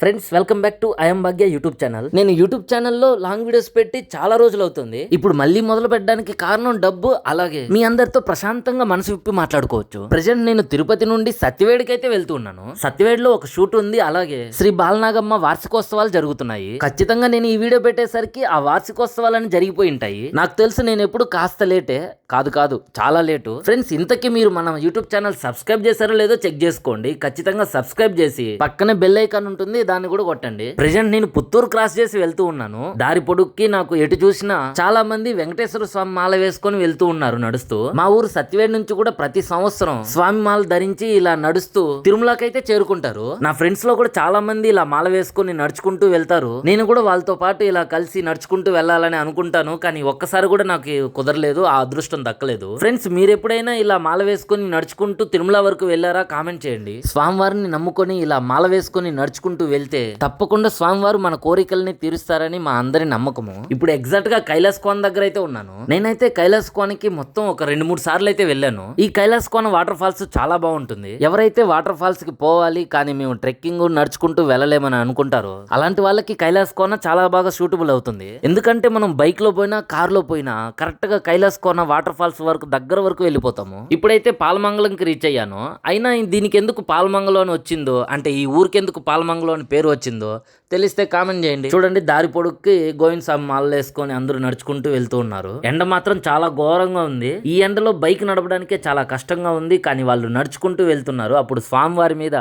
Friends welcome back to I'm Bhagya YouTube channel. నేను YouTube ఛానల్లో long videos పెట్టి చాలా రోజులు అవుతుంది. ఇప్పుడు మళ్ళీ మొదలు పెట్టడానికి కారణం డబ్బు, అలాగే మీ అందరితో ప్రశాంతంగా మనసు విప్పి మాట్లాడుకోవచ్చు. ప్రెజెంట్ నేను తిరుపతి నుండి సత్యవేడికి అయితే వెళ్తూ ఉన్నాను. సత్యవేడిలో ఒక షూట్ ఉంది, అలాగే శ్రీ బాలనాగమ్మ వార్షికోత్సవాలు జరుగుతున్నాయి. ఖచ్చితంగా నేను ఈ వీడియో పెట్టేసరికి ఆ వార్షికోత్సవాలని జరిగిపోయి ఉంటాయి. నాకు తెలుసు నేను ఎప్పుడు కాస్త లేటే కాదు చాలా లేటు. ఫ్రెండ్స్, ఇంతకీ మీరు మన యూట్యూబ్ ఛానల్ సబ్స్క్రైబ్ చేశారో లేదో చెక్ చేసుకోండి. ఖచ్చితంగా సబ్స్క్రైబ్ చేసి పక్కనే బెల్ ఐకాన్ ఉంటుంది, దాన్ని కూడా కొట్టండి. ప్రెజెంట్ నేను పుత్తూరు క్రాస్ చేసి వెళ్తూ ఉన్నాను. దారి పొడుక్కి నాకు ఎటు చూసినా చాలా మంది వెంకటేశ్వర స్వామి మాల వేసుకొని వెళ్తూ ఉన్నారు నడుస్తూ. మా ఊరు సత్యవేడి నుంచి కూడా ప్రతి సంవత్సరం స్వామి మాల ధరించి ఇలా నడుస్తూ తిరుమలకైతే చేరుకుంటారు. నా ఫ్రెండ్స్ లో కూడా చాలా మంది ఇలా మాల వేసుకొని నడుచుకుంటూ వెళ్తారు. నేను కూడా వాళ్ళతో పాటు ఇలా కలిసి నడుచుకుంటూ వెళ్ళాలని అనుకుంటాను, కానీ ఒక్కసారి కూడా నాకు కుదరలేదు, ఆ అదృష్టం దక్కలేదు. ఫ్రెండ్స్, మీరు ఎప్పుడైనా ఇలా మాల వేసుకొని నడుచుకుంటూ తిరుమల వరకు వెళ్ళారా? కామెంట్ చేయండి. స్వామివారిని నమ్ముకొని ఇలా మాల వేసుకొని నడుచుకుంటూ వెళ్తే తప్పకుండా స్వామివారు మన కోరికల్ని తీరుస్తారని మా అందరి నమ్మకము. ఇప్పుడు ఎగ్జాక్ట్ గా కైలాస్ కోన దగ్గర అయితే ఉన్నాను. నేనైతే కైలాస్ కోనకి మొత్తం ఒక 2-3 సార్లు అయితే వెళ్ళాను. ఈ కైలాస్ కోన వాటర్ ఫాల్స్ చాలా బాగుంటుంది. ఎవరైతే వాటర్ ఫాల్స్ కి పోవాలి కానీ మేము ట్రెక్కింగ్ నడుచుకుంటూ వెళ్ళలేమని అనుకుంటారో అలాంటి వాళ్ళకి కైలాస్ కోన చాలా బాగా సూటబుల్ అవుతుంది. ఎందుకంటే మనం బైక్ లో పోయినా కార్ లో పోయినా కరెక్ట్ గా కైలాస్ కోన వాటర్ ఫాల్స్ వరకు దగ్గర వరకు వెళ్ళిపోతాము. ఇప్పుడైతే పాలమంగళంకి రీచ్ అయ్యాను. అయినా దీనికి ఎందుకు పాలమంగళం అని వచ్చిందో, అంటే ఈ ఊరికి ఎందుకు పాలమంగళం అని పేరు వచ్చిందో తెలిస్తే కామెంట్ చేయండి. చూడండి, దారి పొడుక్కి గోవింద్ స్వామి మాల వేసుకొని అందరూ నడుచుకుంటూ వెళ్తూ ఉన్నారు. ఎండ మాత్రం చాలా ఘోరంగా ఉంది. ఈ ఎండలో బైక్ నడపడానికే చాలా కష్టంగా ఉంది, కానీ వాళ్ళు నడుచుకుంటూ వెళ్తున్నారు. అప్పుడు స్వామివారి మీద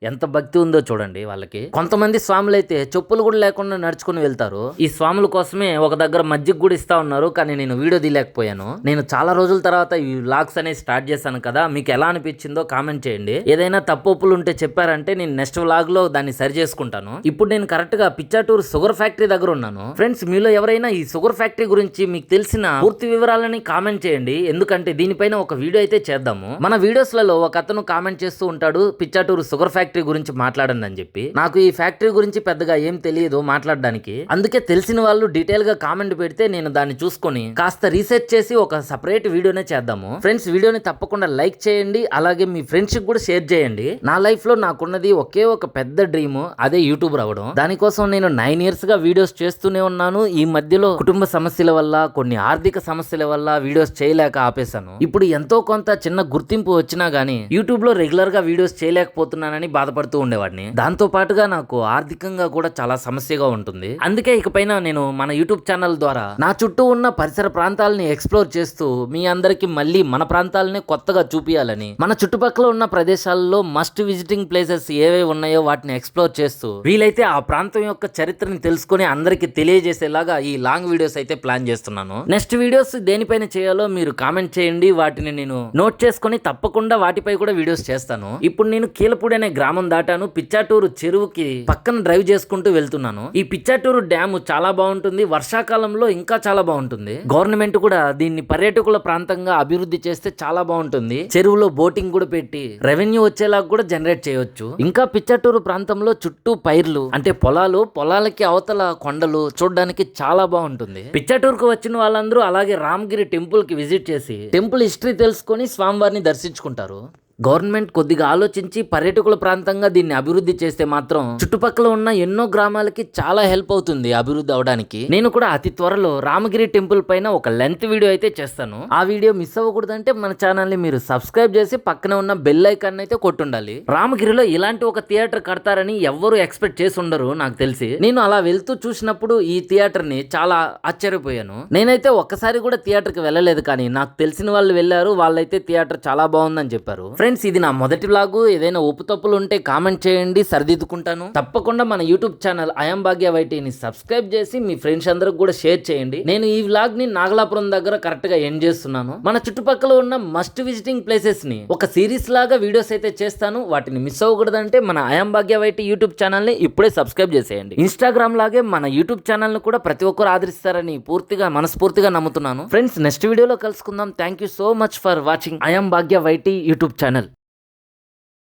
ఎంత భక్తి ఉందో చూడండి వాళ్ళకి. కొంతమంది స్వాములు అయితే చెప్పులు కూడా లేకుండా నడుచుకుని వెళ్తారు. ఈ స్వాముల కోసమే ఒక దగ్గర మజ్జిగ కూడా ఇస్తా ఉన్నారు, కానీ నేను వీడియో తీయలేకపోయాను. నేను చాలా రోజుల తర్వాత ఈ వ్లాగ్స్ అనేది స్టార్ట్ చేశాను కదా, మీకు ఎలా అనిపించిందో కామెంట్ చేయండి. ఏదైనా తప్పులు ఉంటే చెప్పారంటే నేను నెక్స్ట్ వ్లాగ్ లో దాన్ని సరి చేసుకుంటాను. ఇప్పుడు నేను కరెక్ట్ గా పిచ్చాటూరు షుగర్ ఫ్యాక్టరీ దగ్గర ఉన్నాను. ఫ్రెండ్స్, మీలో ఎవరైనా ఈ షుగర్ ఫ్యాక్టరీ గురించి మీకు తెలిసిన పూర్తి వివరాలని కామెంట్ చేయండి. ఎందుకంటే దీనిపైన ఒక వీడియో అయితే చేద్దాము. మన వీడియోస్ లలో ఒక అతను కామెంట్ చేస్తూ ఉంటాడు, పిచ్చాటూరు షుగర్ ఫ్యాక్టరీ గురించి మాట్లాడండి అని చెప్పి. నాకు ఈ ఫ్యాక్టరీ గురించి పెద్దగా ఏం తెలియదు మాట్లాడడానికి. అందుకే తెలిసిన వాళ్ళు డీటెయిల్ గా కామెంట్ పెడితే నేను దాన్ని చూసుకొని కాస్త రీసెర్చ్ చేసి ఒక సపరేట్ వీడియోనే చేద్దాము. ఫ్రెండ్స్, వీడియోని తప్పకుండా లైక్ చేయండి, అలాగే మీ ఫ్రెండ్స్ కి కూడా షేర్ చేయండి. నా లైఫ్ లో నాకున్నది ఒకే ఒక పెద్ద డ్రీమ్, అదే యూట్యూబ్ రావడం. దానికోసం నేను 9 years గా వీడియోస్ చేస్తూనే ఉన్నాను. ఈ మధ్యలో కుటుంబ సమస్యల వల్ల, కొన్ని ఆర్థిక సమస్యల వల్ల వీడియోస్ చేయలేక ఆపేశాను. ఇప్పుడు ఎంతో కొంత చిన్న గుర్తింపు వచ్చినా గానీ యూట్యూబ్ లో రెగ్యులర్ గా వీడియోస్ చేయలేకపోతున్నానని బాధపడుతూ ఉండేవాడిని. దాంతో పాటుగా నాకు ఆర్థికంగా కూడా చాలా సమస్యగా ఉంటుంది. అందుకే ఇకపైన నేను మన యూట్యూబ్ ఛానల్ ద్వారా నా చుట్టూ ఉన్న పరిసర ప్రాంతాలని ఎక్స్ప్లోర్ చేస్తూ మీ అందరికి మళ్ళీ మన ప్రాంతాలని కొత్తగా చూపియాలని, మన చుట్టుపక్కల ఉన్న ప్రదేశాల్లో మస్ట్ విజిటింగ్ ప్లేసెస్ ఏవే ఉన్నాయో వాటిని ఎక్స్ప్లోర్ చేస్తూ వీలైతే ఆ ప్రాంతం యొక్క చరిత్రని తెలుసుకొని అందరికి తెలియజేసేలాగా ఈ లాంగ్ వీడియోస్ అయితే ప్లాన్ చేస్తున్నాను. నెక్స్ట్ వీడియోస్ దేనిపైన చేయాలో మీరు కామెంట్ చేయండి. వాటిని నేను నోట్ చేసుకొని తప్పకుండా వాటిపై కూడా వీడియోస్ చేస్తాను. ఇప్పుడు నేను కీలపూడి అనే గ్రామం దాటాను. పిచ్చాటూరు చెరువుకి పక్కన డ్రైవ్ చేసుకుంటూ వెళ్తున్నాను. ఈ పిచ్చాటూరు డ్యామ్ చాలా బాగుంటుంది. వర్షాకాలంలో ఇంకా చాలా బాగుంటుంది. గవర్నమెంట్ కూడా దీన్ని పర్యాటకుల ప్రాంతంగా అభివృద్ధి చేస్తే చాలా బాగుంటుంది. చెరువులో బోటింగ్ కూడా పెట్టి రెవెన్యూ వచ్చేలాగా కూడా జనరేట్ చేయొచ్చు. ఇంకా పిచ్చాటూరు ప్రాంతంలో చుట్టూ పైర్లు అంటే పొలాలకి అవతల కొండలు చూడడానికి చాలా బాగుంటుంది. పిచ్చాటూరుకు వచ్చిన వాళ్ళందరూ అలాగే రామగిరి టెంపుల్ కి విజిట్ చేసి టెంపుల్ హిస్టరీ తెలుసుకొని స్వామివారిని దర్శించుకుంటారు. గవర్నమెంట్ కొద్దిగా ఆలోచించి పర్యాటకుల ప్రాంతంగా దీన్ని అభివృద్ధి చేస్తే మాత్రం చుట్టుపక్కల ఉన్న ఎన్నో గ్రామాలకి చాలా హెల్ప్ అవుతుంది అభివృద్ధి అవడానికి. నేను కూడా అతి త్వరలో రామగిరి టెంపుల్ పైన ఒక లెంత్ వీడియో అయితే చేస్తాను. ఆ వీడియో మిస్ అవ్వకూడదంటే మన ఛానల్ ని మీరు సబ్స్క్రైబ్ చేసి పక్కనే ఉన్న బెల్ ఐకాన్ అయితే కొట్టుండాలి. రామగిరిలో ఇలాంటి ఒక థియేటర్ కడతారని ఎవ్వరూ ఎక్స్పెక్ట్ చేసి ఉండరు నాకు తెలిసి. నేను అలా వెళ్తూ చూసినప్పుడు ఈ థియేటర్ ని చాలా ఆశ్చర్యపోయాను. నేనైతే ఒక్కసారి కూడా థియేటర్ కి వెళ్ళలేదు, కానీ నాకు తెలిసిన వాళ్ళు వెళ్ళారు. వాళ్ళైతే థియేటర్ చాలా బాగుందని చెప్పారు. ఫ్రెండ్స్, ఇది నా మొదటి వ్లాగ్. ఏదైనా ఒప్పు తప్పులు ఉంటే కామెంట్ చేయండి, సరిదిద్దుకుంటాను. తప్పకుండా మన యూట్యూబ్ ఛానల్ ఐఎమ్ భాగ్య వైటీని సబ్స్క్రైబ్ చేసి మీ ఫ్రెండ్స్ అందరికి కూడా షేర్ చేయండి. నేను ఈ వ్లాగ్ ని నాగలాపురం దగ్గర కరెక్ట్ గా ఎండ్ చేస్తున్నాను. మన చుట్టుపక్కల ఉన్న మస్ట్ విజిటింగ్ ప్లేసెస్ ని ఒక సిరీస్ లాగా వీడియోస్ అయితే చేస్తాను. వాటిని మిస్ అవ్వకూడదంటే మన IM Bhagya YT YouTube channel ని ఇప్పుడే సబ్స్క్రైబ్ చేసేయండి. ఇన్స్టాగ్రామ్ లాగే మన యూట్యూబ్ ఛానల్ ను కూడా ప్రతి ఒక్కరు ఆదరిస్తారని మనస్ఫూర్తిగా నమ్ముతున్నాను. ఫ్రెండ్స్, నెక్స్ట్ వీడియోలో కలుసుకుందాం. Thank you so much for watching IM Bhagya YT YouTube channel.